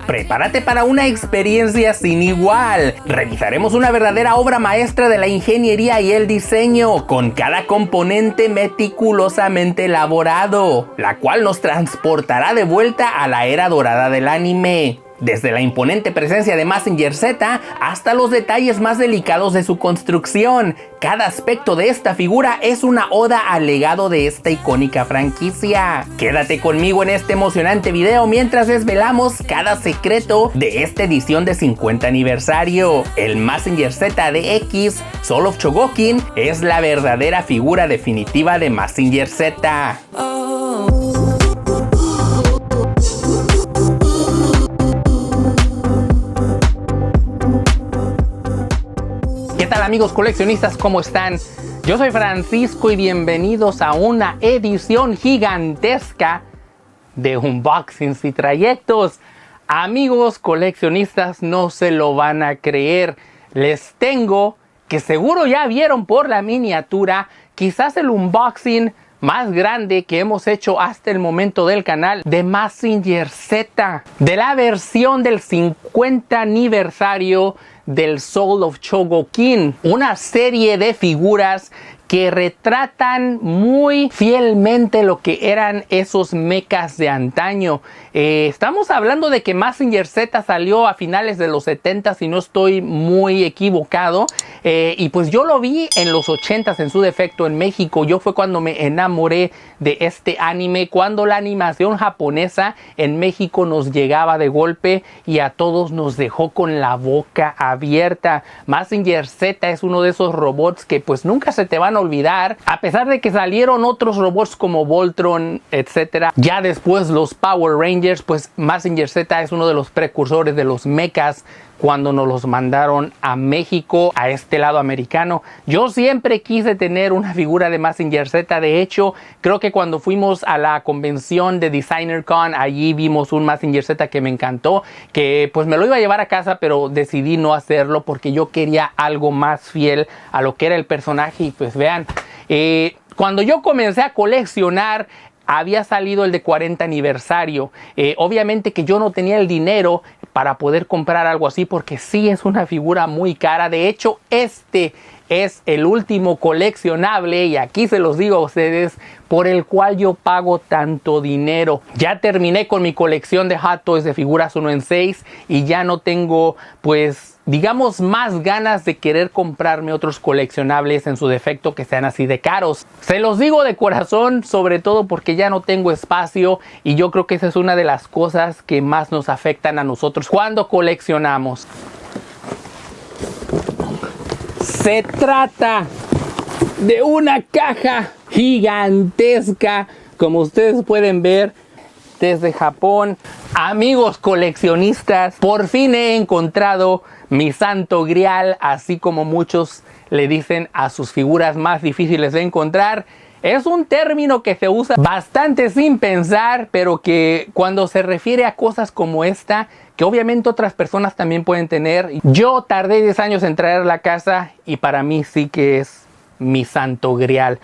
Prepárate para una experiencia sin igual. Revisaremos una verdadera obra maestra de la ingeniería y el diseño, con cada componente meticulosamente elaborado, la cual nos transportará de vuelta a la era dorada del anime. Desde la imponente presencia de Mazinger Z hasta los detalles más delicados de su construcción, cada aspecto de esta figura es una oda al legado de esta icónica franquicia. Quédate conmigo en este emocionante video mientras desvelamos cada secreto de esta edición de 50 aniversario. El Mazinger Z de X, Soul of Chogokin, es la verdadera figura definitiva de Mazinger Z. ¿Qué tal, amigos coleccionistas? ¿Cómo están? Yo soy Francisco y bienvenidos a una edición gigantesca de unboxings y trayectos. Amigos coleccionistas, no se lo van a creer. Les tengo, que seguro ya vieron por la miniatura, quizás el unboxing más grande que hemos hecho hasta el momento del canal de Mazinger Z, de la versión del 50 aniversario del Soul of Chogokin, una serie de figuras que retratan muy fielmente lo que eran esos mechas de antaño. Estamos hablando de que Mazinger Z salió a finales de los 70, si no estoy muy equivocado, y pues yo lo vi en los 80 en su defecto en México. Yo fue cuando me enamoré de este anime, cuando la animación japonesa en México nos llegaba de golpe y a todos nos dejó con la boca abierta. Mazinger Z es uno de esos robots que pues nunca se te van a olvidar, a pesar de que salieron otros robots como Voltron, etcétera. Ya después los Power Rangers, pues Mazinger Z es uno de los precursores de los mechas cuando nos los mandaron a México, a este lado americano. Yo siempre quise tener una figura de Mazinger Z. De hecho, creo que cuando fuimos a la convención de DesignerCon, allí vimos un Mazinger Z que me encantó, que pues me lo iba a llevar a casa, pero decidí no hacerlo porque yo quería algo más fiel a lo que era el personaje. Y pues vean, cuando yo comencé a coleccionar, había salido el de 40 aniversario. Obviamente que yo no tenía el dinero para poder comprar algo así, porque sí es una figura muy cara. De hecho, este es el último coleccionable, y aquí se los digo a ustedes, por el cual yo pago tanto dinero. Ya terminé con mi colección de Hot Toys de figuras 1 en 6 y ya no tengo, pues, digamos, más ganas de querer comprarme otros coleccionables en su defecto que sean así de caros. Se los digo de corazón, sobre todo porque ya no tengo espacio, y yo creo que esa es una de las cosas que más nos afectan a nosotros cuando coleccionamos. Se trata de una caja gigantesca, como ustedes pueden ver, desde Japón. Amigos coleccionistas, por fin he encontrado mi santo grial, así como muchos le dicen a sus figuras más difíciles de encontrar. Es un término que se usa bastante sin pensar, pero que cuando se refiere a cosas como esta, que obviamente otras personas también pueden tener. Yo tardé 10 años en traer a la casa y para mí sí que es mi santo grial.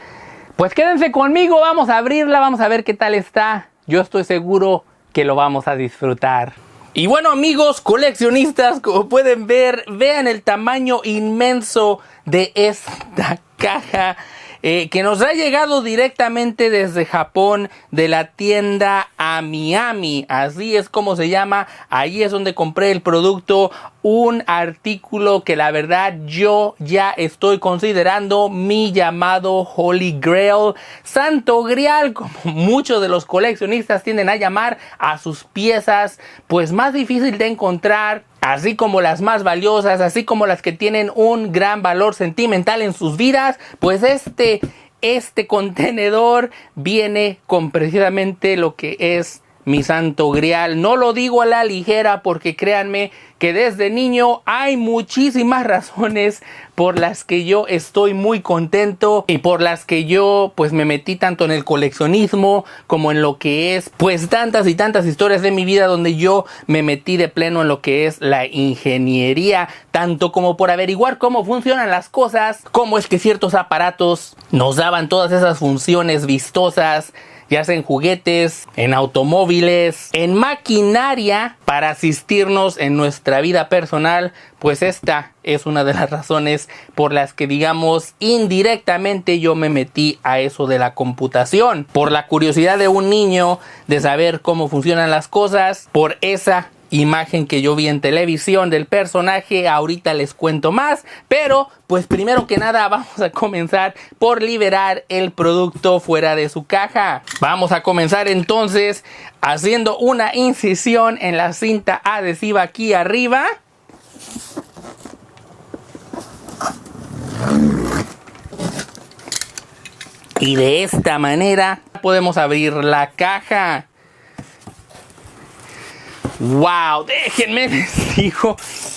Pues quédense conmigo, vamos a abrirla, vamos a ver qué tal está. Yo estoy seguro que lo vamos a disfrutar. Y bueno, amigos coleccionistas, como pueden ver, vean el tamaño inmenso de esta caja. Que nos ha llegado directamente desde Japón, de la tienda Amiami, así es como se llama. Ahí es donde compré el producto, un artículo que la verdad yo ya estoy considerando mi llamado Holy Grail, Santo Grial, como muchos de los coleccionistas tienden a llamar a sus piezas pues más difícil de encontrar, así como las más valiosas, así como las que tienen un gran valor sentimental en sus vidas. Pues este contenedor viene con precisamente lo que es mi santo grial. No lo digo a la ligera, porque créanme que desde niño hay muchísimas razones por las que yo estoy muy contento y por las que yo pues me metí tanto en el coleccionismo como en lo que es pues tantas y tantas historias de mi vida donde yo me metí de pleno en lo que es la ingeniería, tanto como por averiguar cómo funcionan las cosas, cómo es que ciertos aparatos nos daban todas esas funciones vistosas ya sea en juguetes, en automóviles, en maquinaria para asistirnos en nuestra vida personal. Pues esta es una de las razones por las que, digamos, indirectamente yo me metí a eso de la computación. Por la curiosidad de un niño de saber cómo funcionan las cosas, por esa imagen que yo vi en televisión del personaje. Ahorita les cuento más, pero pues primero que nada vamos a comenzar por liberar el producto fuera de su caja. Vamos a comenzar entonces haciendo una incisión en la cinta adhesiva aquí arriba. Y de esta manera podemos abrir la caja. ¡Wow! Déjenme les digo,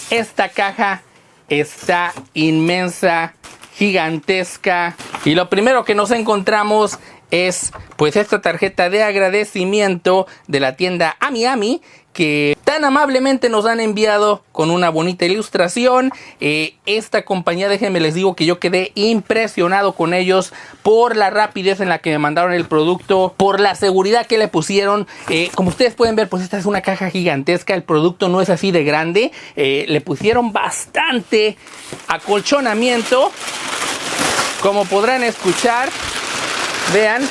esta caja está inmensa, gigantesca. Y lo primero que nos encontramos es pues esta tarjeta de agradecimiento de la tienda Ami, que tan amablemente nos han enviado con una bonita ilustración. Esta compañía, déjenme les digo que yo quedé impresionado con ellos por la rapidez en la que me mandaron el producto, por la seguridad que le pusieron. Como ustedes pueden ver, pues esta es una caja gigantesca, el producto no es así de grande. Le pusieron bastante acolchonamiento, como podrán escuchar. Vean,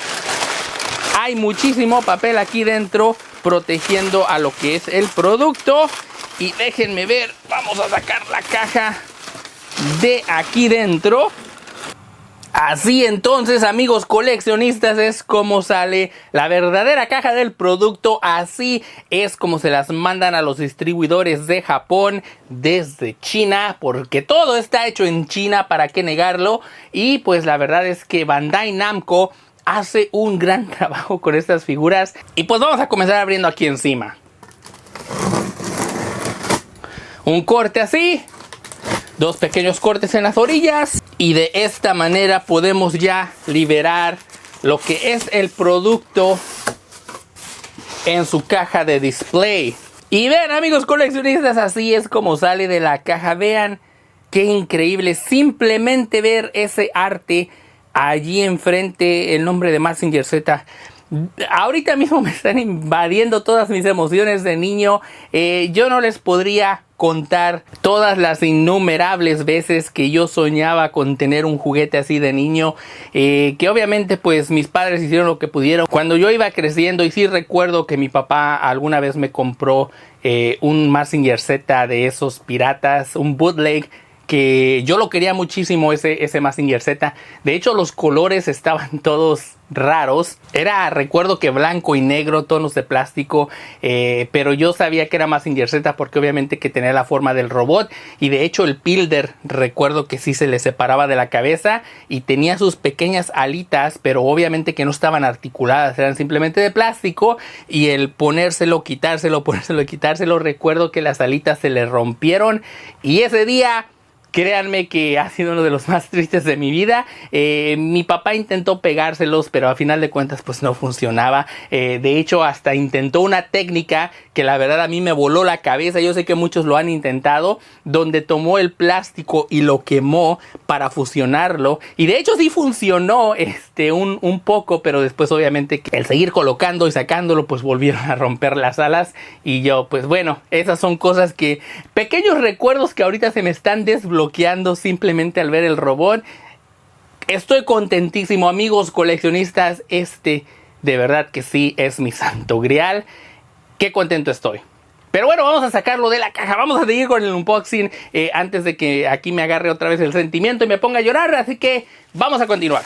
hay muchísimo papel aquí dentro protegiendo a lo que es el producto. Y déjenme ver, vamos a sacar la caja de aquí dentro. Así entonces, amigos coleccionistas, es como sale la verdadera caja del producto. Así es como se las mandan a los distribuidores de Japón desde China, porque todo está hecho en China, ¿para qué negarlo? Y pues la verdad es que Bandai Namco hace un gran trabajo con estas figuras. Y pues vamos a comenzar abriendo aquí encima. Un corte así, dos pequeños cortes en las orillas, y de esta manera podemos ya liberar lo que es el producto en su caja de display. Y vean, amigos coleccionistas, así es como sale de la caja. Vean qué increíble, simplemente ver ese arte allí enfrente, el nombre de Mazinger Z. Ahorita mismo me están invadiendo todas mis emociones de niño. Yo no les podría contar todas las innumerables veces que yo soñaba con tener un juguete así de niño, que obviamente pues mis padres hicieron lo que pudieron cuando yo iba creciendo. Y sí recuerdo que mi papá alguna vez me compró un Mazinger Z de esos piratas, un bootleg, que yo lo quería muchísimo, ese Mazinger Z. De hecho, los colores estaban todos raros. Recuerdo que blanco y negro, tonos de plástico, pero yo sabía que era Mazinger Z porque obviamente que tenía la forma del robot. Y de hecho el Pilder, recuerdo que sí se le separaba de la cabeza y tenía sus pequeñas alitas, pero obviamente que no estaban articuladas, eran simplemente de plástico. Y el ponérselo, quitárselo, recuerdo que las alitas se le rompieron. Y ese día, créanme que ha sido uno de los más tristes de mi vida. Mi papá intentó pegárselos, pero a final de cuentas pues no funcionaba. De hecho, hasta intentó una técnica que la verdad a mí me voló la cabeza. Yo sé que muchos lo han intentado, donde tomó el plástico y lo quemó para fusionarlo. Y de hecho sí funcionó un poco, pero después obviamente el seguir colocando y sacándolo pues volvieron a romper las alas. Y yo pues bueno, esas son cosas que, pequeños recuerdos que ahorita se me están desbloqueando simplemente al ver el robot. Estoy contentísimo, amigos coleccionistas. De verdad que sí es mi santo grial. Qué contento estoy. Pero bueno, vamos a sacarlo de la caja. Vamos a seguir con el unboxing antes de que aquí me agarre otra vez el sentimiento y me ponga a llorar. Así que vamos a continuar.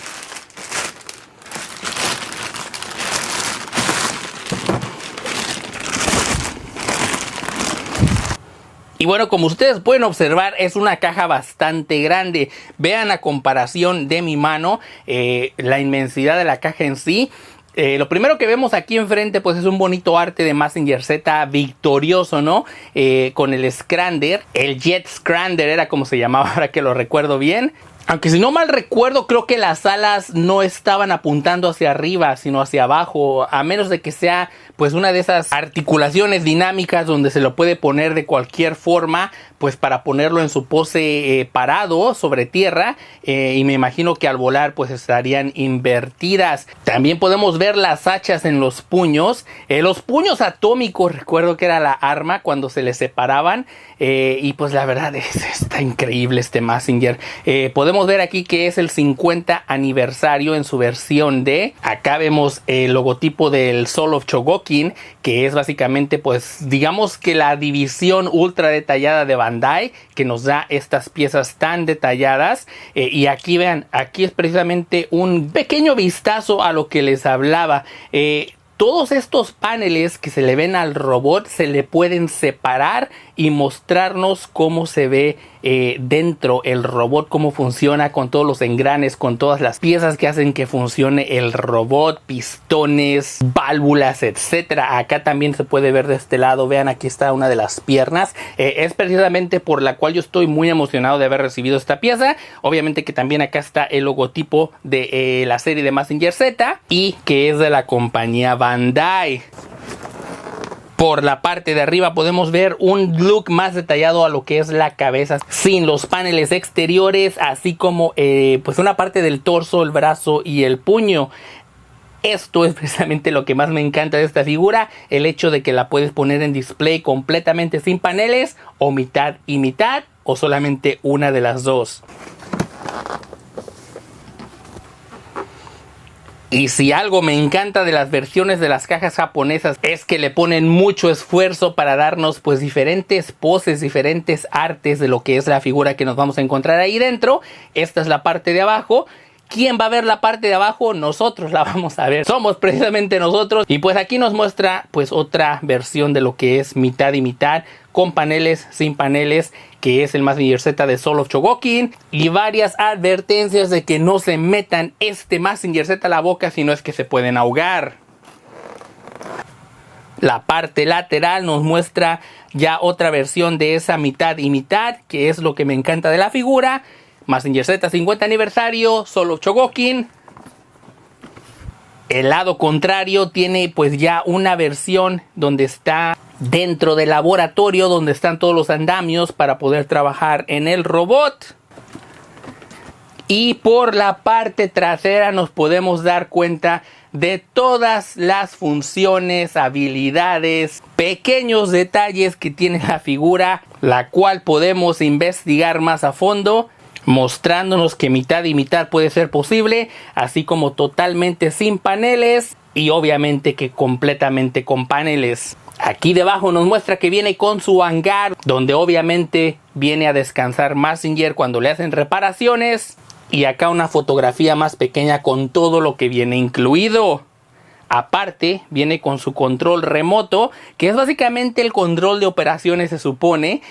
Y bueno, como ustedes pueden observar, es una caja bastante grande. Vean a comparación de mi mano, la inmensidad de la caja en sí. Lo primero que vemos aquí enfrente pues es un bonito arte de Mazinger Z victorioso, ¿no? Con el Scrander, el Jet Scrander era como se llamaba, ahora que lo recuerdo bien. Aunque si no mal recuerdo, creo que las alas no estaban apuntando hacia arriba, sino hacia abajo, a menos de que sea pues una de esas articulaciones dinámicas donde se lo puede poner de cualquier forma, pues para ponerlo en su pose parado sobre tierra, y me imagino que al volar pues estarían invertidas. También podemos ver las hachas en los puños, los puños atómicos, recuerdo que era la arma cuando se les separaban, y pues la verdad está increíble este Mazinger. Podemos ver aquí que es el 50 aniversario en su versión D. Acá vemos el logotipo del Soul of Chogokin, que es básicamente pues digamos que la división ultra detallada de Bandai, que nos da estas piezas tan detalladas. Y aquí vean, aquí es precisamente un pequeño vistazo a lo que les hablaba. Todos estos paneles que se le ven al robot se le pueden separar y mostrarnos cómo se ve dentro el robot, cómo funciona con todos los engranes, con todas las piezas que hacen que funcione el robot, pistones, válvulas, etcétera. Acá también se puede ver de este lado, vean, aquí está una de las piernas. Es precisamente por la cual yo estoy muy emocionado de haber recibido esta pieza. Obviamente que también acá está el logotipo de la serie de Mazinger Z y que es de la compañía Bandai. Por la parte de arriba podemos ver un look más detallado a lo que es la cabeza, sin los paneles exteriores, así como pues una parte del torso, el brazo y el puño. Esto es precisamente lo que más me encanta de esta figura, el hecho de que la puedes poner en display completamente sin paneles, o mitad y mitad, o solamente una de las dos. Y si algo me encanta de las versiones de las cajas japonesas es que le ponen mucho esfuerzo para darnos pues diferentes poses, diferentes artes de lo que es la figura que nos vamos a encontrar ahí dentro. Esta es la parte de abajo. ¿Quién va a ver la parte de abajo? Nosotros la vamos a ver. Somos precisamente nosotros. Y pues aquí nos muestra pues otra versión de lo que es mitad y mitad, con paneles, sin paneles, que es el Mazinger Z de Soul of Chogokin, y varias advertencias de que no se metan este Mazinger Z a la boca, si no es que se pueden ahogar. La parte lateral nos muestra ya otra versión de esa mitad y mitad, que es lo que me encanta de la figura. Mazinger Z 50 aniversario, Soul of Chogokin. El lado contrario tiene pues ya una versión donde está dentro del laboratorio, donde están todos los andamios para poder trabajar en el robot. Y por la parte trasera nos podemos dar cuenta de todas las funciones, habilidades, pequeños detalles que tiene la figura, la cual podemos investigar más a fondo, mostrándonos que mitad y mitad puede ser posible, así como totalmente sin paneles y obviamente que completamente con paneles. Aquí debajo nos muestra que viene con su hangar, donde obviamente viene a descansar Mazinger cuando le hacen reparaciones. Y acá una fotografía más pequeña con todo lo que viene incluido. Aparte, viene con su control remoto, que es básicamente el control de operaciones, se supone,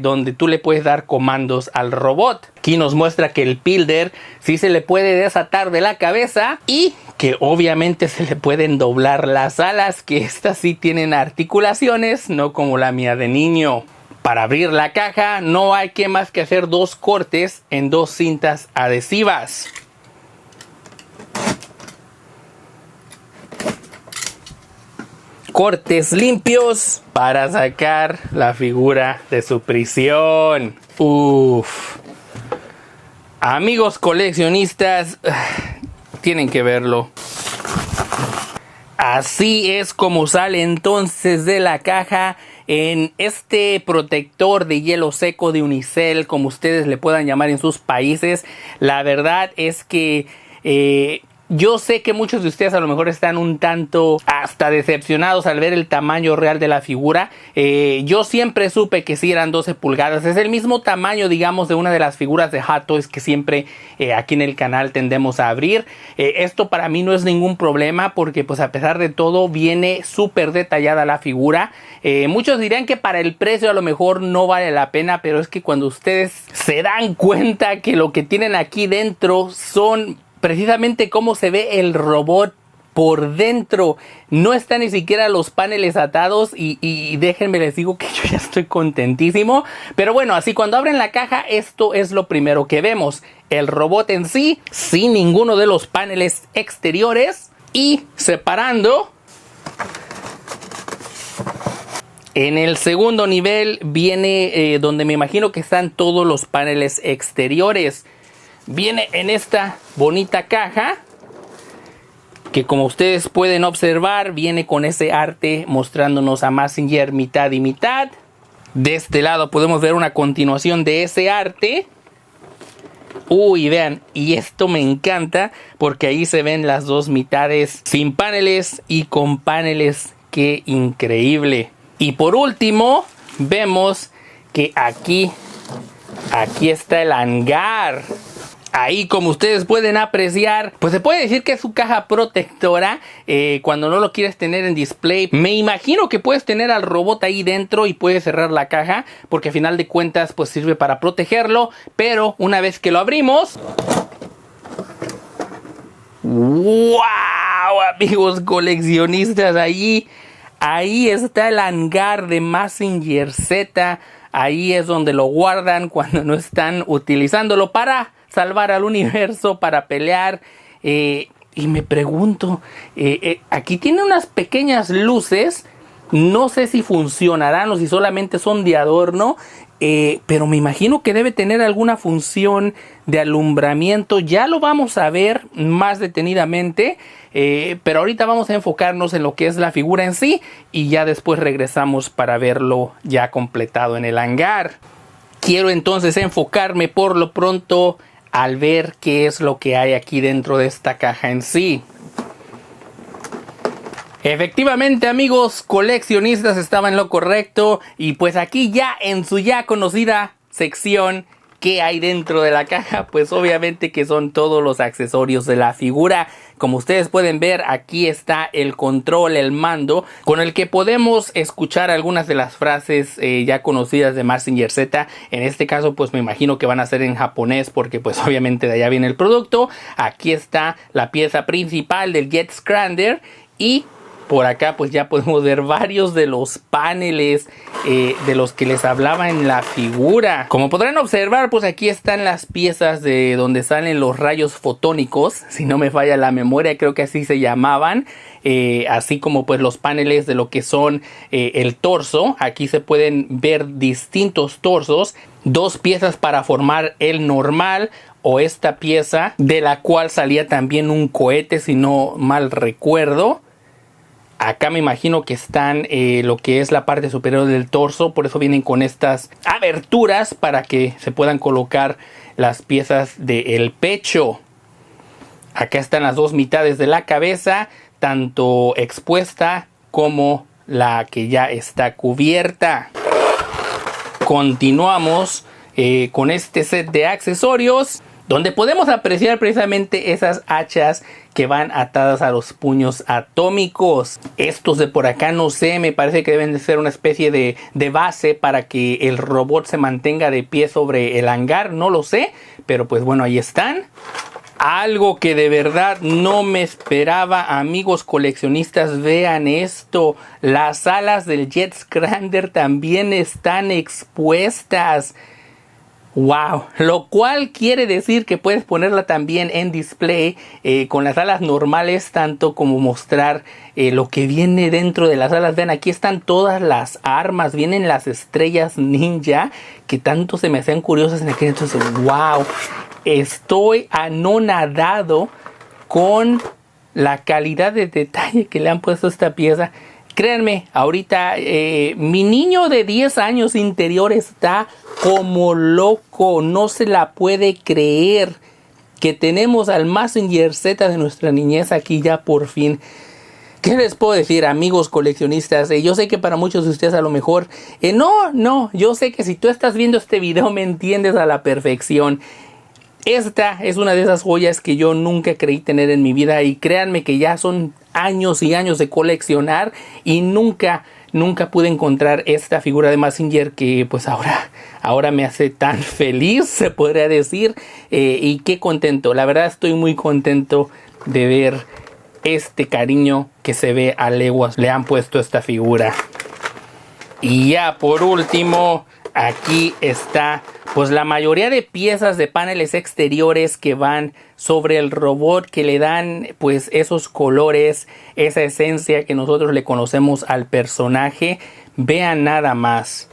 donde tú le puedes dar comandos al robot. Aquí nos muestra que el Pilder sí se le puede desatar de la cabeza y que obviamente se le pueden doblar las alas, que estas sí tienen articulaciones, no como la mía de niño. Para abrir la caja no hay que más que hacer dos cortes en dos cintas adhesivas. Cortes limpios para sacar la figura de su prisión. Uf. Amigos coleccionistas, tienen que verlo. Así es como sale entonces de la caja en este protector de hielo seco de unicel, como ustedes le puedan llamar en sus países. La verdad es que yo sé que muchos de ustedes a lo mejor están un tanto hasta decepcionados al ver el tamaño real de la figura. Yo siempre supe que sí eran 12 pulgadas. Es el mismo tamaño, digamos, de una de las figuras de Hot Toys que siempre aquí en el canal tendemos a abrir. Esto para mí no es ningún problema porque pues a pesar de todo viene súper detallada la figura. Muchos dirán que para el precio a lo mejor no vale la pena, pero es que cuando ustedes se dan cuenta que lo que tienen aquí dentro son precisamente cómo se ve el robot por dentro, no están ni siquiera los paneles atados y déjenme les digo que yo ya estoy contentísimo. Pero bueno, así cuando abren la caja, esto es lo primero que vemos: el robot en sí, sin ninguno de los paneles exteriores, y separando En el segundo nivel viene donde me imagino que están todos los paneles exteriores. Viene en esta bonita caja que, como ustedes pueden observar, viene con ese arte mostrándonos a Messenger mitad y mitad. De este lado podemos ver una continuación de ese arte. Uy, vean, y esto me encanta porque ahí se ven las dos mitades sin paneles y con paneles. ¡Qué increíble! Y por último, vemos que aquí está el hangar. Ahí, como ustedes pueden apreciar, pues se puede decir que es su caja protectora cuando no lo quieres tener en display. Me imagino que puedes tener al robot ahí dentro y puedes cerrar la caja, porque a final de cuentas pues sirve para protegerlo. Pero una vez que lo abrimos... ¡Wow! Amigos coleccionistas, ahí está el hangar de Messenger Z. Ahí es donde lo guardan cuando no están utilizándolo para salvar al universo, para pelear. Y me pregunto, aquí tiene unas pequeñas luces. No sé si funcionarán o si solamente son de adorno. Pero me imagino que debe tener alguna función de alumbramiento. Ya lo vamos a ver más detenidamente. Pero ahorita vamos a enfocarnos en lo que es la figura en sí. Y ya después regresamos para verlo ya completado en el hangar. Quiero entonces enfocarme por lo pronto al ver qué es lo que hay aquí dentro de esta caja en sí. Efectivamente, amigos coleccionistas, estaba en lo correcto. Y pues aquí ya en su ya conocida sección, ¿qué hay dentro de la caja? Pues obviamente que son todos los accesorios de la figura. Como ustedes pueden ver, aquí está el control, el mando, con el que podemos escuchar algunas de las frases ya conocidas de Messenger Z. En este caso, pues me imagino que van a ser en japonés, porque pues obviamente de allá viene el producto. Aquí está la pieza principal del Jet Scrander. Y por acá pues ya podemos ver varios de los paneles de los que les hablaba en la figura. Como podrán observar, pues aquí están las piezas de donde salen los rayos fotónicos, si no me falla la memoria, creo que así se llamaban. Así como pues los paneles de lo que son el torso. Aquí se pueden ver distintos torsos, dos piezas para formar el normal, o esta pieza de la cual salía también un cohete, si no mal recuerdo. Acá me imagino que están lo que es la parte superior del torso. Por eso vienen con estas aberturas para que se puedan colocar las piezas del pecho. Acá están las dos mitades de la cabeza, tanto expuesta como la que ya está cubierta. Continuamos con este set de accesorios, donde podemos apreciar precisamente esas hachas que van atadas a los puños atómicos. Estos de por acá, no sé, me parece que deben de ser una especie de base para que el robot se mantenga de pie sobre el hangar, no lo sé, pero pues bueno, ahí están. Algo que de verdad no me esperaba, amigos coleccionistas, vean esto. Las alas del Jet Scrander también están expuestas. Wow, lo cual quiere decir que puedes ponerla también en display con las alas normales, tanto como mostrar lo que viene dentro de las alas. Vean, aquí están todas las armas, vienen las estrellas ninja que tanto se me hacían curiosas en aquel entonces. Wow, estoy anonadado con la calidad de detalle que le han puesto a esta pieza. Créanme, ahorita mi niño de 10 años interior está como loco. No se la puede creer que tenemos al Messenger Z de nuestra niñez aquí ya por fin. ¿Qué les puedo decir, amigos coleccionistas? Yo sé que para muchos de ustedes a lo mejor... yo sé que si tú estás viendo este video me entiendes a la perfección. Esta es una de esas joyas que yo nunca creí tener en mi vida, y créanme que ya son años y años de coleccionar y nunca pude encontrar esta figura de Messenger que pues ahora me hace tan feliz, se podría decir, y qué contento. La verdad estoy muy contento de ver este cariño que se ve a leguas le han puesto a esta figura. Y ya por último, aquí está pues la mayoría de piezas de paneles exteriores que van sobre el robot, que le dan pues esos colores, esa esencia que nosotros le conocemos al personaje. Vean nada más.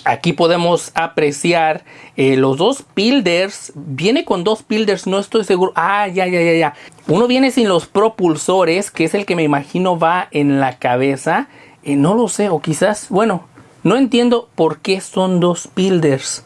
Aquí podemos apreciar los dos builders. Viene con dos builders, no estoy seguro. Ah, ya. Uno viene sin los propulsores, que es el que me imagino va en la cabeza. No lo sé, o quizás, bueno, no entiendo por qué son dos builders.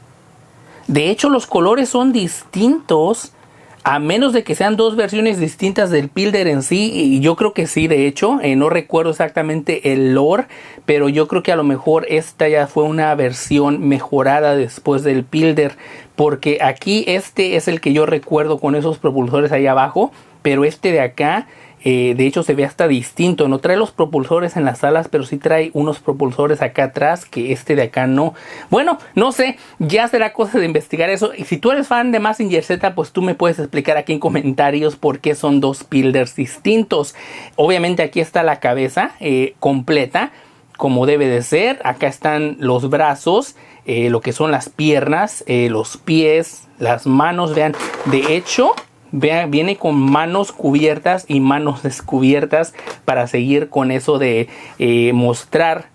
De hecho, los colores son distintos. A menos de que sean dos versiones distintas del builder en sí, y yo creo que sí, de hecho, no recuerdo exactamente el lore, pero yo creo que a lo mejor esta ya fue una versión mejorada después del builder, porque aquí este es el que yo recuerdo con esos propulsores ahí abajo, pero este de acá, de hecho se ve hasta distinto, no trae los propulsores en las alas, pero sí trae unos propulsores acá atrás que este de acá no. Bueno, no sé, ya será cosa de investigar eso. Y si tú eres fan de Mazinger Z, pues tú me puedes explicar aquí en comentarios por qué son dos builders distintos. Obviamente aquí está la cabeza completa, como debe de ser. Acá están los brazos, lo que son las piernas, los pies, las manos. Vean, de hecho, viene con manos cubiertas y manos descubiertas para seguir con eso de mostrar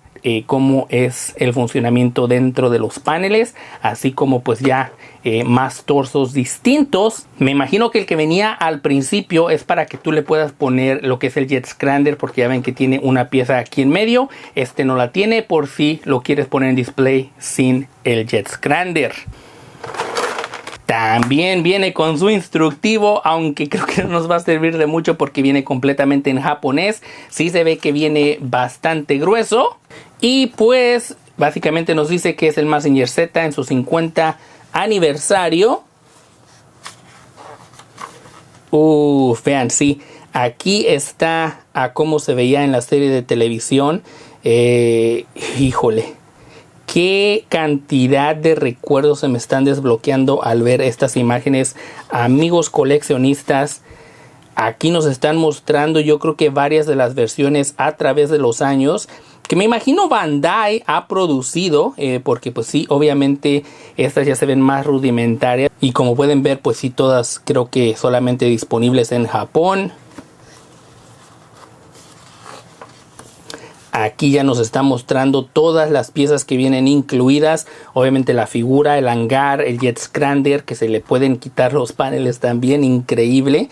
cómo es el funcionamiento dentro de los paneles, así como pues ya más torsos distintos. Me imagino que el que venía al principio es para que tú le puedas poner lo que es el Jet Scrander, porque ya ven que tiene una pieza aquí en medio. Este no la tiene, por si lo quieres poner en display sin el Jet Scrander. También viene con su instructivo, aunque creo que no nos va a servir de mucho porque viene completamente en japonés. Sí se ve que viene bastante grueso. Y pues básicamente nos dice que es el Mazinger Z en su 50 aniversario. Vean, sí. Aquí está a cómo se veía en la serie de televisión. Híjole. Qué cantidad de recuerdos se me están desbloqueando al ver estas imágenes, amigos coleccionistas. Aquí nos están mostrando, yo creo que varias de las versiones a través de los años, que me imagino Bandai ha producido, porque pues sí, obviamente estas ya se ven más rudimentarias. Y como pueden ver, pues sí, todas creo que solamente disponibles en Japón. Aquí ya nos está mostrando todas las piezas que vienen incluidas. Obviamente la figura, el hangar, el Jet Scrander, que se le pueden quitar los paneles también, increíble.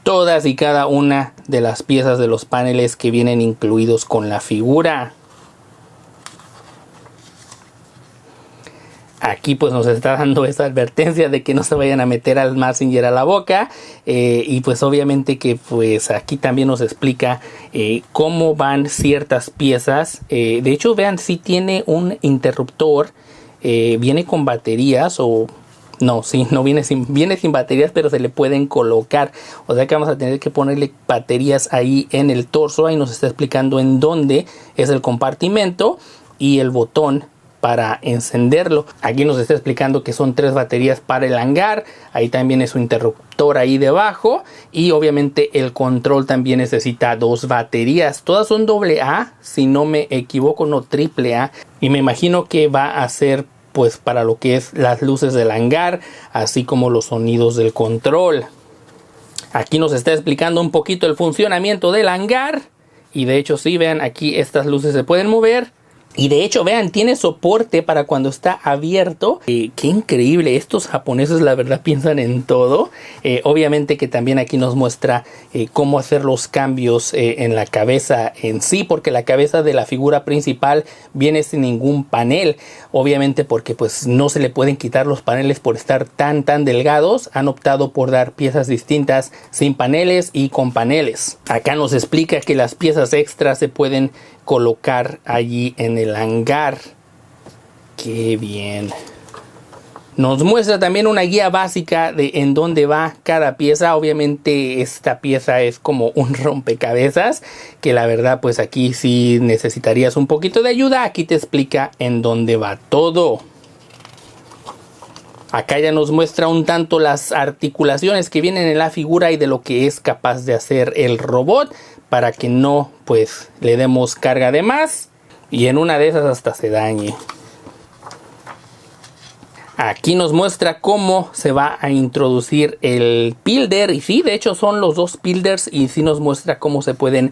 Todas y cada una de las piezas de los paneles que vienen incluidos con la figura. Aquí pues nos está dando esa advertencia de que no se vayan a meter al Mazinger a la boca. Y pues obviamente que pues aquí también nos explica cómo van ciertas piezas. De hecho, vean, si tiene un interruptor. Viene con baterías o... No, sí, no viene sin baterías, pero se le pueden colocar. O sea que vamos a tener que ponerle baterías ahí en el torso. Ahí nos está explicando en dónde es el compartimento y el botón para encenderlo. Aquí nos está explicando que son 3 baterías para el hangar. Ahí también es su interruptor ahí debajo. Y obviamente el control también necesita 2 baterías. Todas son AA, si no me equivoco, no AAA. Y me imagino que va a ser pues para lo que es las luces del hangar, así como los sonidos del control. Aquí nos está explicando un poquito el funcionamiento del hangar. Y de hecho sí, vean, aquí estas luces se pueden mover. Y de hecho, vean, tiene soporte para cuando está abierto. Qué increíble, estos japoneses la verdad piensan en todo. Obviamente que también aquí nos muestra cómo hacer los cambios en la cabeza en sí, porque la cabeza de la figura principal viene sin ningún panel. Obviamente porque pues no se le pueden quitar los paneles por estar tan delgados. Han optado por dar piezas distintas sin paneles y con paneles. Acá nos explica que las piezas extras se pueden colocar allí en el hangar. Qué bien. Nos muestra también una guía básica de en dónde va cada pieza. Obviamente esta pieza es como un rompecabezas, que la verdad pues aquí sí necesitarías un poquito de ayuda. Aquí te explica en dónde va todo. Acá ya nos muestra un tanto las articulaciones que vienen en la figura y de lo que es capaz de hacer el robot, para que no pues le demos carga de más y en una de esas hasta se dañe. Aquí nos muestra cómo se va a introducir el pilder. Y sí, de hecho son los dos pilders. Y sí nos muestra cómo se pueden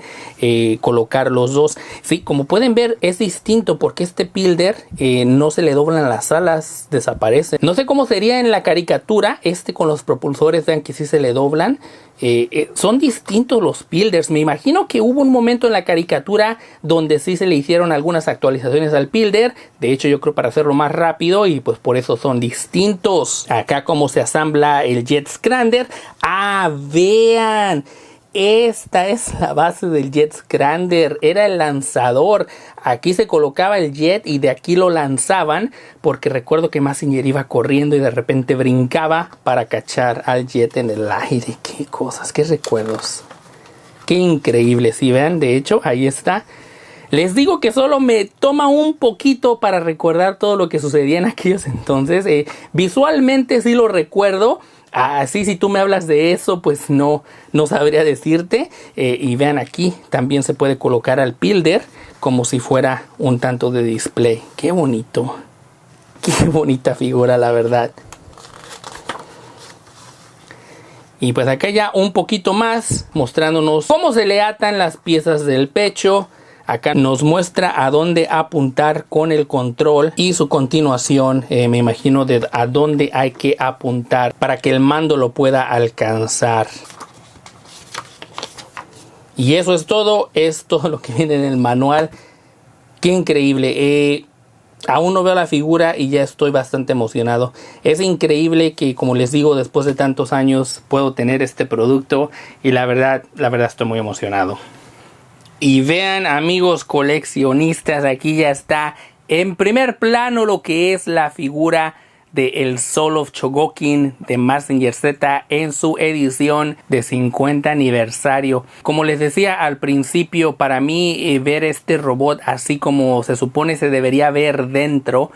colocar los dos. Sí, como pueden ver es distinto porque este pilder no se le doblan las alas, desaparece. No sé cómo sería en la caricatura. Con los propulsores, vean que sí se le doblan. Son distintos los pilders. Me imagino que hubo un momento en la caricatura donde sí se le hicieron algunas actualizaciones al pilder. De hecho yo creo para hacerlo más rápido, y pues por eso son distintos. Acá cómo se asambla el Jet Scrander. Ah, vean, esta es la base del Jet Scrander. Era el lanzador. Aquí se colocaba el jet y de aquí lo lanzaban, porque recuerdo que Mazinger iba corriendo y de repente brincaba para cachar al jet en el aire. Qué cosas, qué recuerdos. Qué increíble. Si vean, de hecho ahí está. Les digo que solo me toma un poquito para recordar todo lo que sucedía en aquellos entonces. Visualmente sí lo recuerdo. Así si tú me hablas de eso, pues no sabría decirte. Y vean, aquí también se puede colocar al pilder como si fuera un tanto de display. Qué bonito. Qué bonita figura, la verdad. Y pues acá ya un poquito más mostrándonos cómo se le atan las piezas del pecho. Acá nos muestra a dónde apuntar con el control y su continuación, me imagino, de a dónde hay que apuntar para que el mando lo pueda alcanzar. Y eso es todo lo que viene en el manual. Qué increíble. Aún no veo la figura y ya estoy bastante emocionado. Es increíble que, como les digo, después de tantos años puedo tener este producto y la verdad estoy muy emocionado. Y vean, amigos coleccionistas, aquí ya está en primer plano lo que es la figura de el Soul of Chogokin de Mazinger Z en su edición de 50 aniversario. Como les decía al principio, para mí ver este robot así como se supone se debería ver dentro,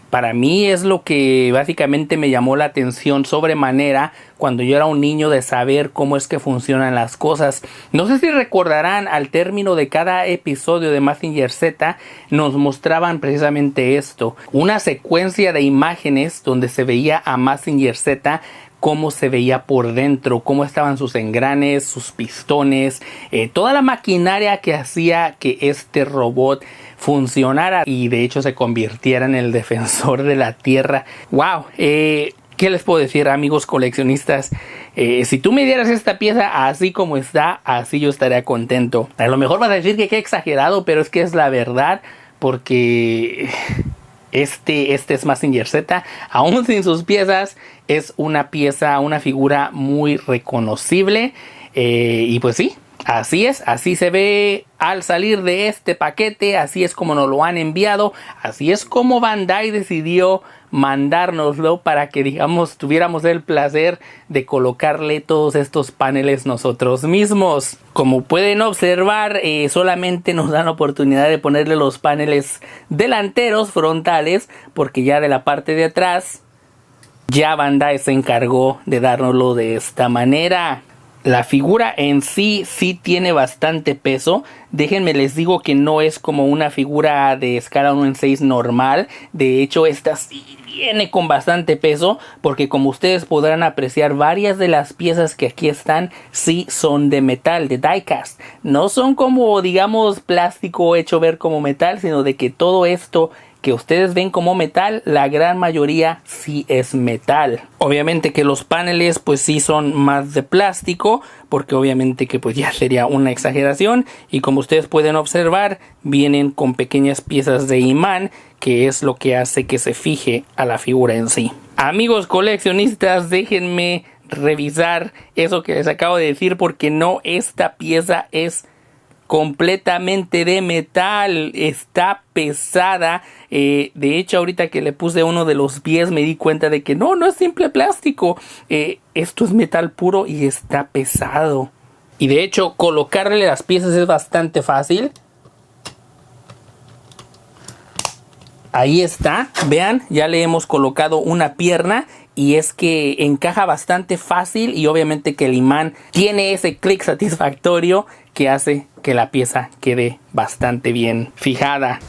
para mí es lo que básicamente me llamó la atención sobremanera cuando yo era un niño, de saber cómo es que funcionan las cosas. No sé si recordarán, al término de cada episodio de Mazinger Z nos mostraban precisamente esto, una secuencia de imágenes donde se veía a Mazinger Z, cómo se veía por dentro, cómo estaban sus engranes, sus pistones, toda la maquinaria que hacía que este robot funcionara y de hecho se convirtiera en el defensor de la Tierra. ¡Wow! ¿Qué les puedo decir, amigos coleccionistas? Si tú me dieras esta pieza así como está, así yo estaría contento. A lo mejor vas a decir que qué exagerado, pero es que es la verdad, porque este es Mazinger Z, aún sin sus piezas, es una pieza, una figura muy reconocible. Y pues sí, así es, así se ve al salir de este paquete, así es como nos lo han enviado, así es como Bandai decidió mandárnoslo para que, digamos, tuviéramos el placer de colocarle todos estos paneles nosotros mismos. Como pueden observar, solamente nos dan oportunidad de ponerle los paneles delanteros, frontales, porque ya de la parte de atrás ya Bandai se encargó de dárnoslo de esta manera. La figura en sí tiene bastante peso. Déjenme les digo que no es como una figura de escala 1:6 normal. De hecho, esta sí viene con bastante peso, porque como ustedes podrán apreciar, varias de las piezas que aquí están sí son de metal, de diecast. No son como, digamos, plástico hecho ver como metal, sino de que todo esto que ustedes ven como metal, la gran mayoría sí es metal. Obviamente que los paneles pues sí son más de plástico, porque obviamente que pues ya sería una exageración, y como ustedes pueden observar, vienen con pequeñas piezas de imán, que es lo que hace que se fije a la figura en sí. Amigos coleccionistas, déjenme revisar eso que les acabo de decir, porque no, esta pieza es completamente de metal, está pesada. De hecho, ahorita que le puse uno de los pies me di cuenta de que no es simple plástico, esto es metal puro y está pesado. Y de hecho colocarle las piezas es bastante fácil. Ahí está, vean, ya le hemos colocado una pierna y es que encaja bastante fácil, y obviamente que el imán tiene ese clic satisfactorio que hace que la pieza quede bastante bien fijada.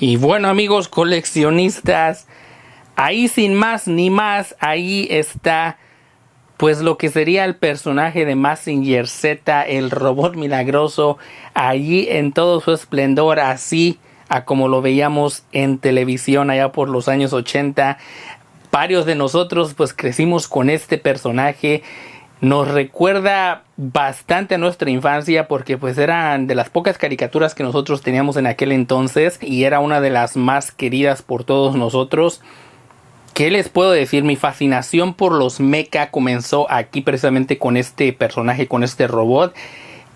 Y bueno, amigos coleccionistas, ahí sin más ni más, ahí está pues lo que sería el personaje de Mazinger Z, el robot milagroso, allí en todo su esplendor, así a como lo veíamos en televisión allá por los años 80. Varios de nosotros pues crecimos con este personaje. Nos recuerda bastante a nuestra infancia porque pues eran de las pocas caricaturas que nosotros teníamos en aquel entonces y era una de las más queridas por todos nosotros. ¿Qué les puedo decir? Mi fascinación por los mecha comenzó aquí precisamente con este personaje, con este robot.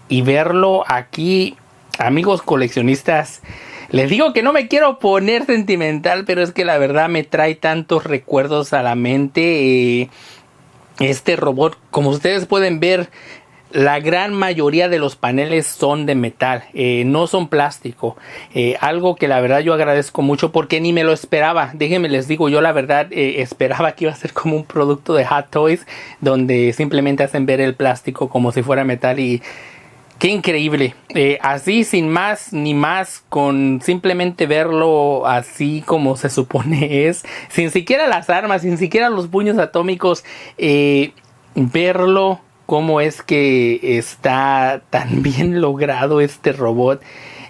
Y verlo aquí, amigos coleccionistas, les digo que no me quiero poner sentimental, pero es que la verdad me trae tantos recuerdos a la mente. Este robot, como ustedes pueden ver, la gran mayoría de los paneles son de metal, no son plástico. Algo que la verdad yo agradezco mucho porque ni me lo esperaba. Déjenme les digo, yo la verdad esperaba que iba a ser como un producto de Hot Toys donde simplemente hacen ver el plástico como si fuera metal y qué increíble. Así sin más ni más, con simplemente verlo así como se supone es, sin siquiera las armas, sin siquiera los puños atómicos, verlo cómo es que está tan bien logrado este robot.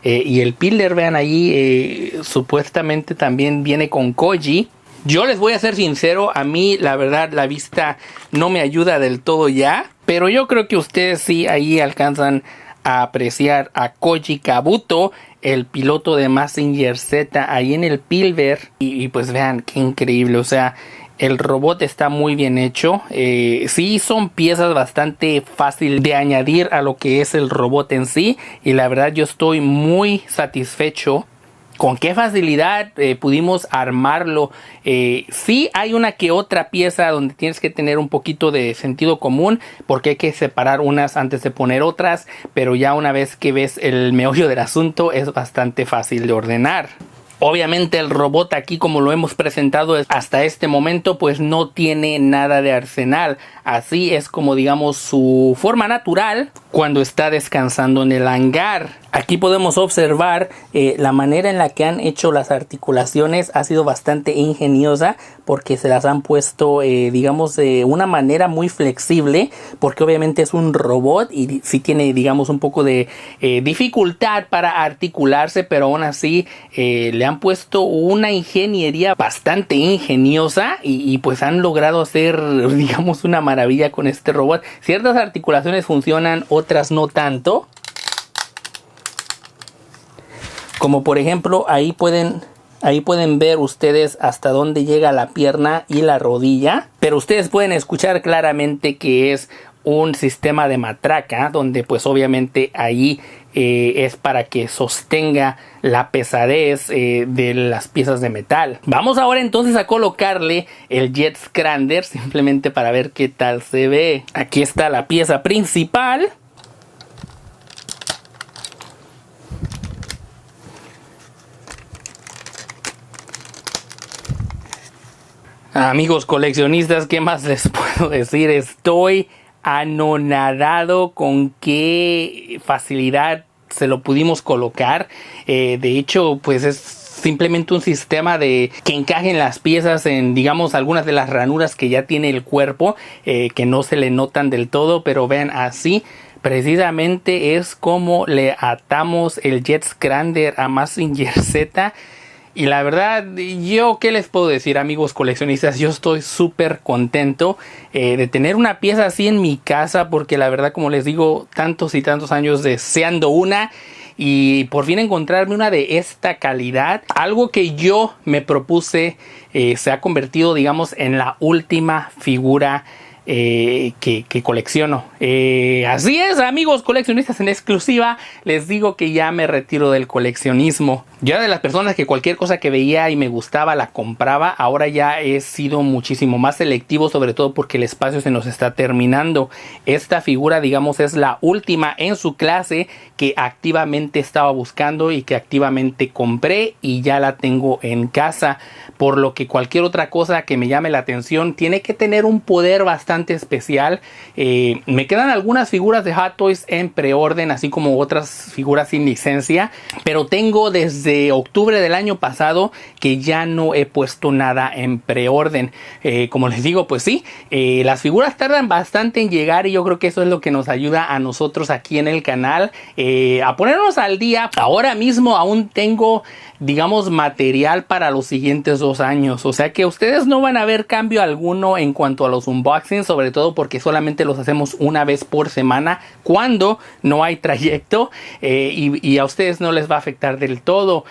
Y el pilder, vean ahí, supuestamente también viene con Koji. Yo les voy a ser sincero, a mí la verdad la vista no me ayuda del todo ya, pero yo creo que ustedes sí ahí alcanzan a apreciar a Koji Kabuto, el piloto de Mazinger Z, ahí en el pilder. Y pues vean qué increíble, o sea, el robot está muy bien hecho. Sí, son piezas bastante fácil de añadir a lo que es el robot en sí. Y la verdad yo estoy muy satisfecho con qué facilidad pudimos armarlo. Sí hay una que otra pieza donde tienes que tener un poquito de sentido común porque hay que separar unas antes de poner otras. Pero ya una vez que ves el meollo del asunto es bastante fácil de ordenar. Obviamente el robot aquí, como lo hemos presentado hasta este momento, pues no tiene nada de arsenal. Así es como digamos su forma natural cuando está descansando en el hangar. Aquí podemos observar la manera en la que han hecho las articulaciones ha sido bastante ingeniosa porque se las han puesto digamos de una manera muy flexible porque obviamente es un robot y sí tiene digamos un poco de dificultad para articularse, pero aún así le han puesto una ingeniería bastante ingeniosa y pues han logrado hacer digamos una maravilla con este robot. Ciertas articulaciones funcionan, otras no tanto. Como por ejemplo ahí pueden ver ustedes hasta dónde llega la pierna y la rodilla. Pero ustedes pueden escuchar claramente que es un sistema de matraca donde pues obviamente ahí es para que sostenga la pesadez de las piezas de metal. Vamos ahora entonces a colocarle el Jet Scrander simplemente para ver qué tal se ve. Aquí está la pieza principal. Amigos coleccionistas, ¿qué más les puedo decir? Estoy anonadado con qué facilidad se lo pudimos colocar. De hecho, pues es simplemente un sistema de que encajen las piezas en, digamos, algunas de las ranuras que ya tiene el cuerpo, que no se le notan del todo, pero vean así. Precisamente es como le atamos el Jet Scrander a Mazinger Z. Y la verdad, yo qué les puedo decir, amigos coleccionistas, yo estoy súper contento de tener una pieza así en mi casa, porque la verdad, como les digo, tantos y tantos años deseando una y por fin encontrarme una de esta calidad. Algo que yo me propuse se ha convertido, digamos, en la última figura que colecciono. Así es, amigos coleccionistas, en exclusiva les digo que ya me retiro del coleccionismo. Yo era de las personas que cualquier cosa que veía y me gustaba la compraba. Ahora ya he sido muchísimo más selectivo, sobre todo porque el espacio se nos está terminando. Esta figura, digamos, es la última en su clase que activamente estaba buscando y que activamente compré y ya la tengo en casa. Por lo que cualquier otra cosa que me llame la atención tiene que tener un poder bastante bastante especial. Me quedan algunas figuras de Hot Toys en preorden, así como otras figuras sin licencia, pero tengo desde octubre del año pasado que ya no he puesto nada en preorden. Como les digo, pues sí, las figuras tardan bastante en llegar y yo creo que eso es lo que nos ayuda a nosotros aquí en el canal a ponernos al día. Ahora mismo aún tengo, digamos, material para los siguientes 2 años, o sea que ustedes no van a ver cambio alguno en cuanto a los unboxings, sobre todo porque solamente los hacemos una vez por semana cuando no hay trayecto, y a ustedes no les va a afectar del todo,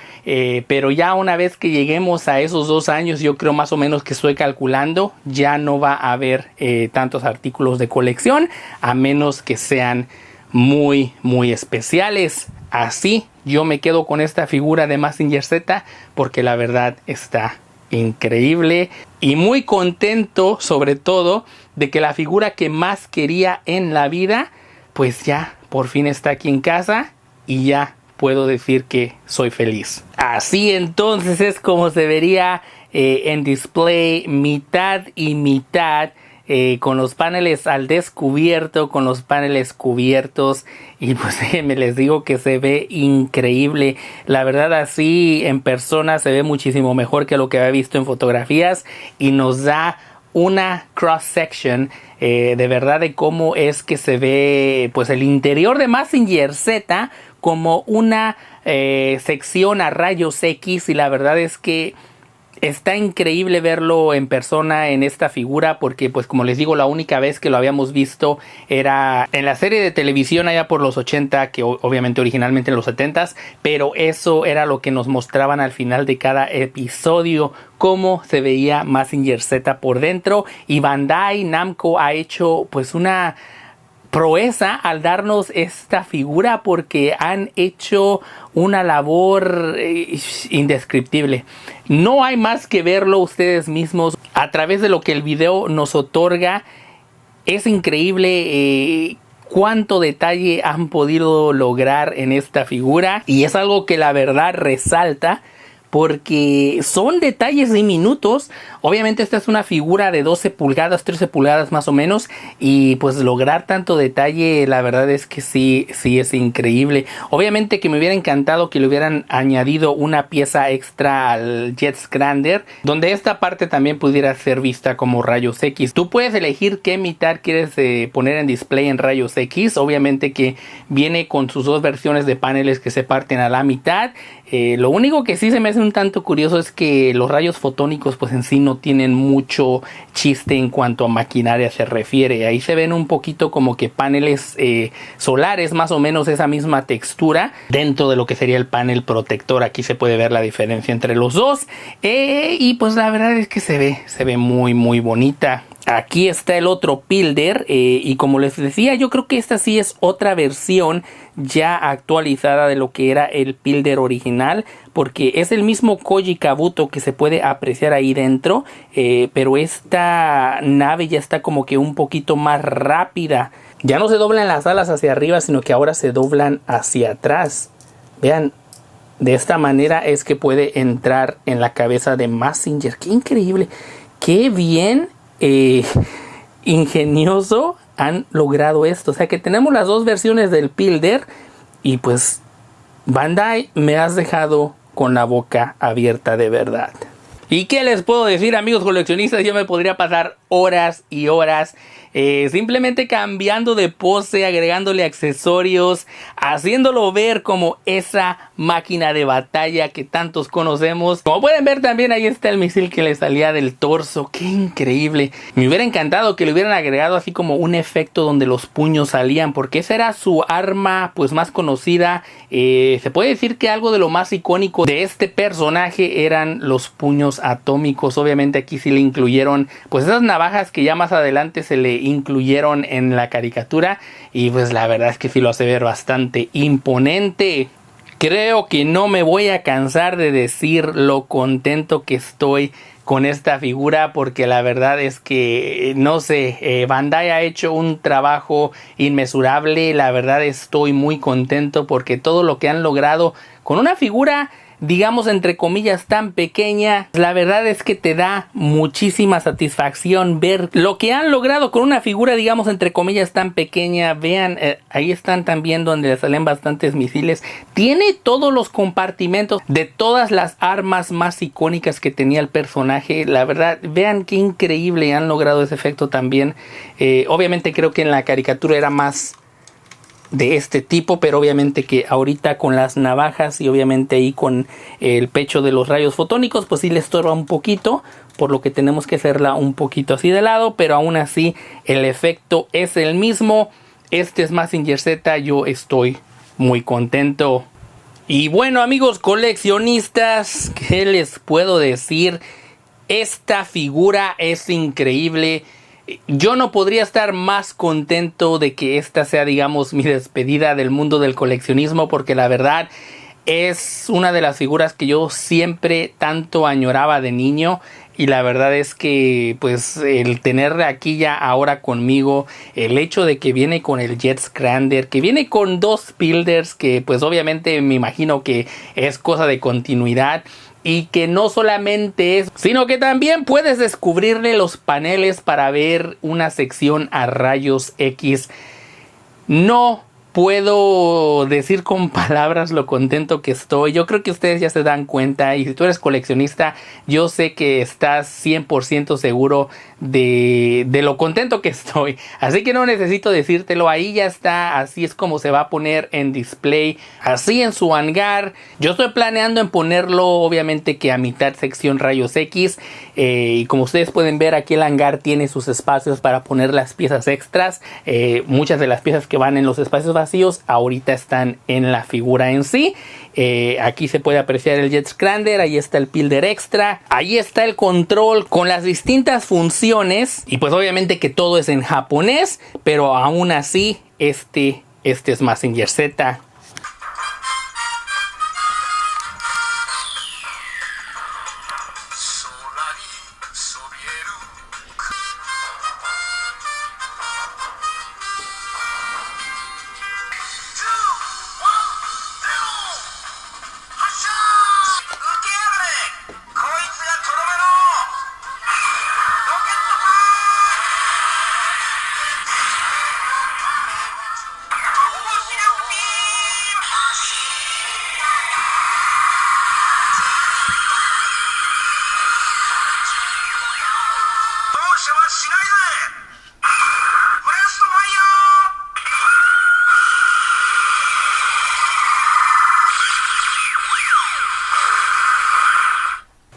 pero ya una vez que lleguemos a esos 2 años, yo creo más o menos que estoy calculando, ya no va a haber tantos artículos de colección, a menos que sean muy especiales. Así yo me quedo con esta figura de Mazinger Z porque la verdad está increíble y muy contento, sobre todo de que la figura que más quería en la vida pues ya por fin está aquí en casa y ya puedo decir que soy feliz. Así entonces es como se vería en display, mitad y mitad, con los paneles al descubierto, con los paneles cubiertos, y pues me les digo que se ve increíble. La verdad, así en persona se ve muchísimo mejor que lo que había visto en fotografías y nos da una cross section de verdad de cómo es que se ve pues el interior de Mazinger Z como una sección a rayos X, y la verdad es que está increíble verlo en persona en esta figura porque pues como les digo, la única vez que lo habíamos visto era en la serie de televisión allá por los 80, que obviamente originalmente en los 70s, pero eso era lo que nos mostraban al final de cada episodio, cómo se veía Mazinger Z por dentro. Y Bandai Namco ha hecho pues una proeza al darnos esta figura porque han hecho una labor indescriptible. No hay más que verlo ustedes mismos a través de lo que el video nos otorga. Es increíble cuánto detalle han podido lograr en esta figura, y es algo que la verdad resalta porque son detalles diminutos. Obviamente esta es una figura de 12 pulgadas, 13 pulgadas más o menos, y pues lograr tanto detalle, la verdad es que sí es increíble. Obviamente que me hubiera encantado que le hubieran añadido una pieza extra al Jet Scrander, donde esta parte también pudiera ser vista como rayos X. Tú puedes elegir qué mitad quieres poner en display en rayos X. Obviamente que viene con sus 2 versiones de paneles que se parten a la mitad. Lo único que sí se me hace un tanto curioso es que los rayos fotónicos pues en sí no tienen mucho chiste en cuanto a maquinaria se refiere. Ahí se ven un poquito como que paneles solares, más o menos esa misma textura dentro de lo que sería el panel protector. Aquí se puede ver la diferencia entre los dos, y pues la verdad es que se ve muy bonita. Aquí está el otro Pilder, y como les decía, yo creo que esta sí es otra versión ya actualizada de lo que era el Pilder original, porque es el mismo Koji Kabuto que se puede apreciar ahí dentro, pero esta nave ya está como que un poquito más rápida. Ya no se doblan las alas hacia arriba, sino que ahora se doblan hacia atrás. Vean, de esta manera es que puede entrar en la cabeza de Mazinger. ¡Qué increíble! ¡Qué bien ingenioso han logrado esto! O sea que tenemos las 2 versiones del Pilder, y pues Bandai, me has dejado con la boca abierta de verdad. ¿Y qué les puedo decir, amigos coleccionistas? Yo me podría pasar horas y horas simplemente cambiando de pose, agregándole accesorios, haciéndolo ver como esa máquina de batalla que tantos conocemos. Como pueden ver, también ahí está el misil que le salía del torso. ¡Qué increíble! Me hubiera encantado que le hubieran agregado así como un efecto donde los puños salían, porque esa era su arma pues más conocida. Se puede decir que algo de lo más icónico de este personaje eran los puños atómicos. Obviamente aquí sí le incluyeron pues esas navajas que ya más adelante se le incluyeron en la caricatura, y pues la verdad es que sí lo hace ver bastante imponente. Creo que no me voy a cansar de decir lo contento que estoy con esta figura, porque la verdad es que no sé, Bandai ha hecho un trabajo inmesurable. La verdad estoy muy contento porque todo lo que han logrado con una figura digamos entre comillas tan pequeña, la verdad es que te da muchísima satisfacción ver lo que han logrado con una figura, digamos entre comillas tan pequeña. Vean, ahí están también donde salen bastantes misiles. Tiene todos los compartimentos de todas las armas más icónicas que tenía el personaje. La verdad, vean qué increíble han logrado ese efecto también. Obviamente creo que en la caricatura era más de este tipo, pero obviamente que ahorita con las navajas y obviamente ahí con el pecho de los rayos fotónicos pues sí le estorba un poquito, por lo que tenemos que hacerla un poquito así de lado, pero aún así el efecto es el mismo. Este es Mazinger Z, yo estoy muy contento. Y bueno, amigos coleccionistas, ¿qué les puedo decir? Esta figura es increíble. Yo no podría estar más contento de que esta sea, digamos, mi despedida del mundo del coleccionismo, porque la verdad es una de las figuras que yo siempre tanto añoraba de niño. Y la verdad es que pues el tenerla aquí ya ahora conmigo, el hecho de que viene con el Jet Scrander, que viene con dos builders, que pues obviamente me imagino que es cosa de continuidad. Y que no solamente es, sino que también puedes descubrirle los paneles para ver una sección a rayos X. No puedo decir con palabras lo contento que estoy. Yo creo que ustedes ya se dan cuenta. Y si tú eres coleccionista, yo sé que estás 100% seguro de lo contento que estoy. Así que no necesito decírtelo. Ahí ya está. Así es como se va a poner en display. Así en su hangar. Yo estoy planeando en ponerlo obviamente que a mitad sección rayos X. Y como ustedes pueden ver, aquí el hangar tiene sus espacios para poner las piezas extras. Muchas de las piezas que van en los espacios vacíos ahorita están en la figura en sí. Aquí se puede apreciar el Jet Scrander, ahí está el builder extra, ahí está el control con las distintas funciones y pues obviamente que todo es en japonés, pero aún así este es Mazinger Z.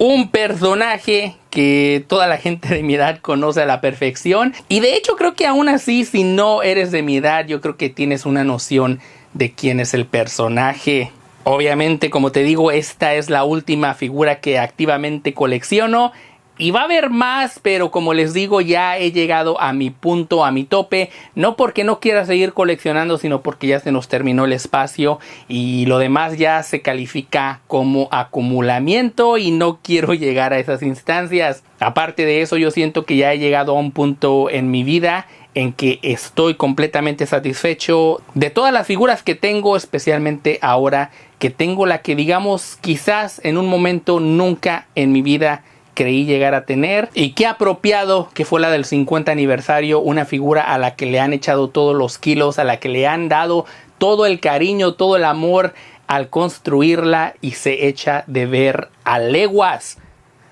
Un personaje que toda la gente de mi edad conoce a la perfección. Y de hecho creo que aún así, si no eres de mi edad, yo creo que tienes una noción de quién es el personaje. Obviamente, como te digo, esta es la última figura que activamente colecciono. Y va a haber más, pero como les digo, ya he llegado a mi punto, a mi tope. No porque no quiera seguir coleccionando, sino porque ya se nos terminó el espacio. Y lo demás ya se califica como acumulamiento y no quiero llegar a esas instancias. Aparte de eso, yo siento que ya he llegado a un punto en mi vida en que estoy completamente satisfecho de todas las figuras que tengo, especialmente ahora que tengo la que, digamos, quizás en un momento nunca en mi vida creí llegar a tener. Y qué apropiado que fue la del 50 aniversario, una figura a la que le han echado todos los kilos, a la que le han dado todo el cariño, todo el amor al construirla y se echa de ver a leguas.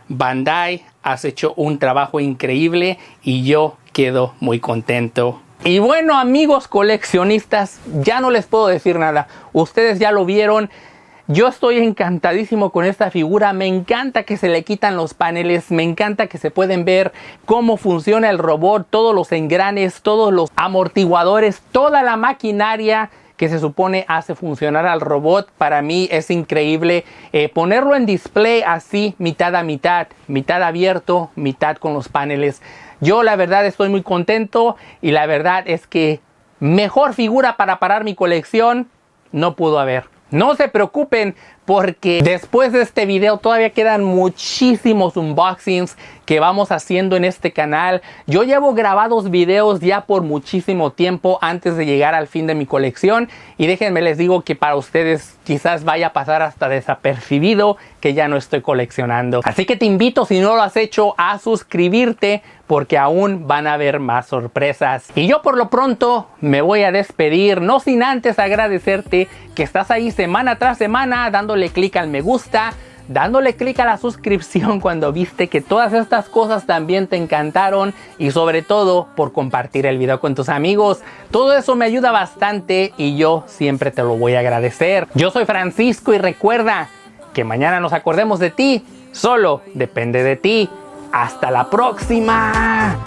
Bandai, has hecho un trabajo increíble y yo quedo muy contento. Y bueno, amigos coleccionistas, ya no les puedo decir nada. Ustedes ya lo vieron. Yo estoy encantadísimo con esta figura, me encanta que se le quitan los paneles, me encanta que se pueden ver cómo funciona el robot, todos los engranes, todos los amortiguadores, toda la maquinaria que se supone hace funcionar al robot. Para mí es increíble ponerlo en display así, mitad a mitad, mitad abierto, mitad con los paneles. Yo la verdad estoy muy contento y la verdad es que mejor figura para parar mi colección no pudo haber. No se preocupen porque después de este video todavía quedan muchísimos unboxings que vamos haciendo en este canal. Yo llevo grabados videos ya por muchísimo tiempo antes de llegar al fin de mi colección. Y déjenme les digo que para ustedes quizás vaya a pasar hasta desapercibido que ya no estoy coleccionando. Así que te invito, si no lo has hecho, a suscribirte porque aún van a haber más sorpresas. Y yo por lo pronto me voy a despedir, no sin antes agradecerte que estás ahí semana tras semana dándole clic al me gusta, dándole clic a la suscripción cuando viste que todas estas cosas también te encantaron y sobre todo por compartir el video con tus amigos. Todo eso me ayuda bastante y yo siempre te lo voy a agradecer. Yo soy Francisco y recuerda que mañana nos acordemos de ti, solo depende de ti. ¡Hasta la próxima!